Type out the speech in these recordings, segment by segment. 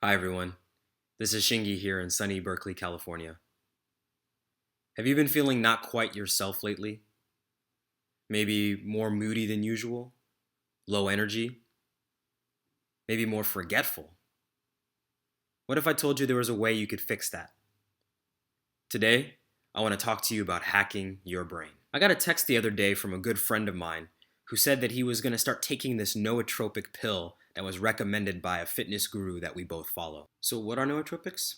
Hi everyone, this is Shingi here in sunny Berkeley, California. Have you been feeling not quite yourself lately? Maybe more moody than usual? Low energy? Maybe more forgetful? What if I told you there was a way you could fix that? Today, I want to talk to you about hacking your brain. I got a text the other day from a good friend of mine who said that he was going to start taking this nootropic pill that was recommended by a fitness guru that we both follow. So what are nootropics?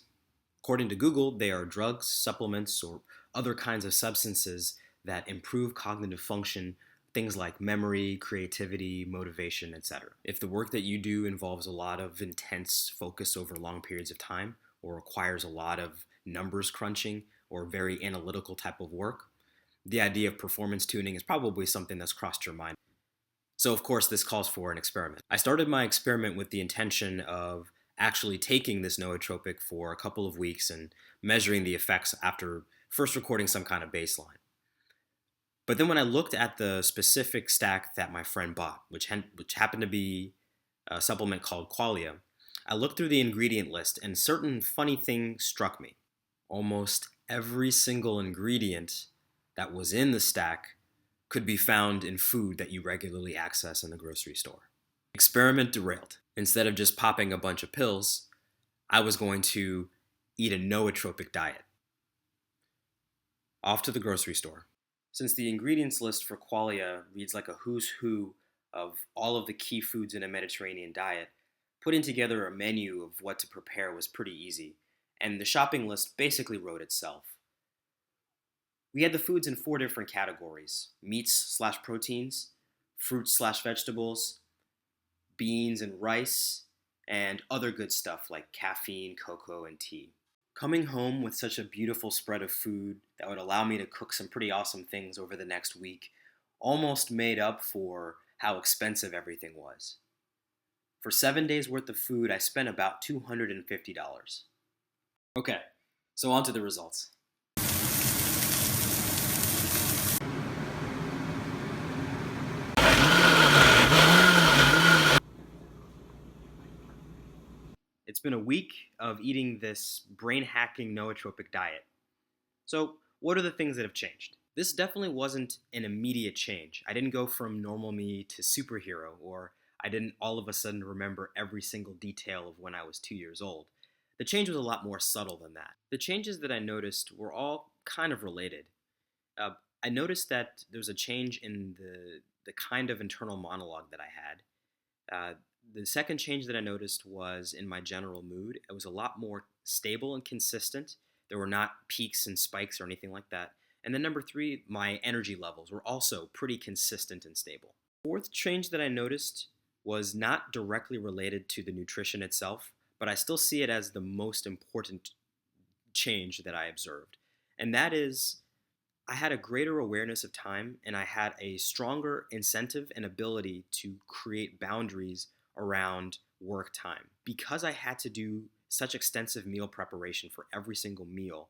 According to Google, they are drugs, supplements, or other kinds of substances that improve cognitive function, things like memory, creativity, motivation, etc. If the work that you do involves a lot of intense focus over long periods of time, or requires a lot of numbers crunching, or very analytical type of work, the idea of performance tuning is probably something that's crossed your mind. So of course this calls for an experiment. I started my experiment with the intention of actually taking this nootropic for a couple of weeks and measuring the effects after first recording some kind of baseline. But then when I looked at the specific stack that my friend bought, which happened to be a supplement called Qualia, I looked through the ingredient list and certain funny thing struck me. Almost every single ingredient that was in the stack could be found in food that you regularly access in the grocery store. Experiment derailed. Instead of just popping a bunch of pills, I was going to eat a nootropic diet. Off to the grocery store. Since the ingredients list for Qualia reads like a who's who of all of the key foods in a Mediterranean diet, putting together a menu of what to prepare was pretty easy, and the shopping list basically wrote itself. We had the foods in 4 different categories: meats/proteins, fruits/vegetables, beans and rice, and other good stuff like caffeine, cocoa, and tea. Coming home with such a beautiful spread of food that would allow me to cook some pretty awesome things over the next week almost made up for how expensive everything was. For 7 days worth of food, I spent about $250. Okay, so on to the results. It's been a week of eating this brain-hacking nootropic diet. So, what are the things that have changed? This definitely wasn't an immediate change. I didn't go from normal me to superhero, or I didn't all of a sudden remember every single detail of when I was 2 years old. The change was a lot more subtle than that. The changes that I noticed were all kind of related. Uh, I noticed that there was a change in the kind of internal monologue that I had. The second change that I noticed was in my general mood. It was a lot more stable and consistent. There were not peaks and spikes or anything like that. And then number 3, my energy levels were also pretty consistent and stable. Fourth change that I noticed was not directly related to the nutrition itself, but I still see it as the most important change that I observed. And that is, I had a greater awareness of time, and I had a stronger incentive and ability to create boundaries around work time. Because I had to do such extensive meal preparation for every single meal,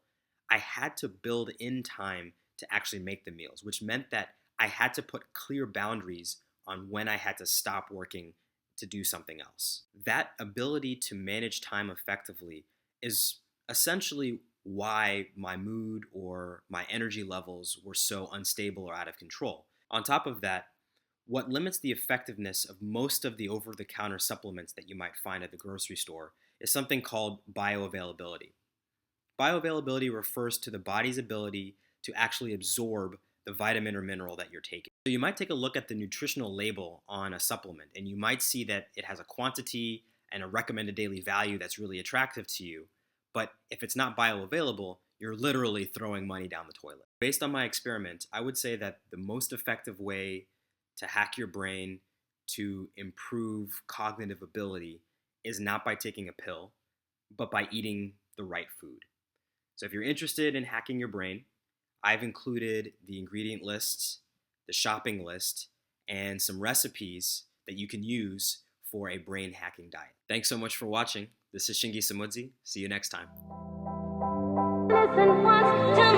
I had to build in time to actually make the meals, which meant that I had to put clear boundaries on when I had to stop working to do something else. That ability to manage time effectively is essentially why my mood or my energy levels were so unstable or out of control. On top of that, what limits the effectiveness of most of the over-the-counter supplements that you might find at the grocery store is something called bioavailability. Bioavailability refers to the body's ability to actually absorb the vitamin or mineral that you're taking. So you might take a look at the nutritional label on a supplement, and you might see that it has a quantity and a recommended daily value that's really attractive to you. But if it's not bioavailable, you're literally throwing money down the toilet. Based on my experiment, I would say that the most effective way to hack your brain to improve cognitive ability is not by taking a pill, but by eating the right food. So if you're interested in hacking your brain, I've included the ingredient lists, the shopping list, and some recipes that you can use for a brain hacking diet. Thanks so much for watching. This is Shingi Samudzi. See you next time. Listen once to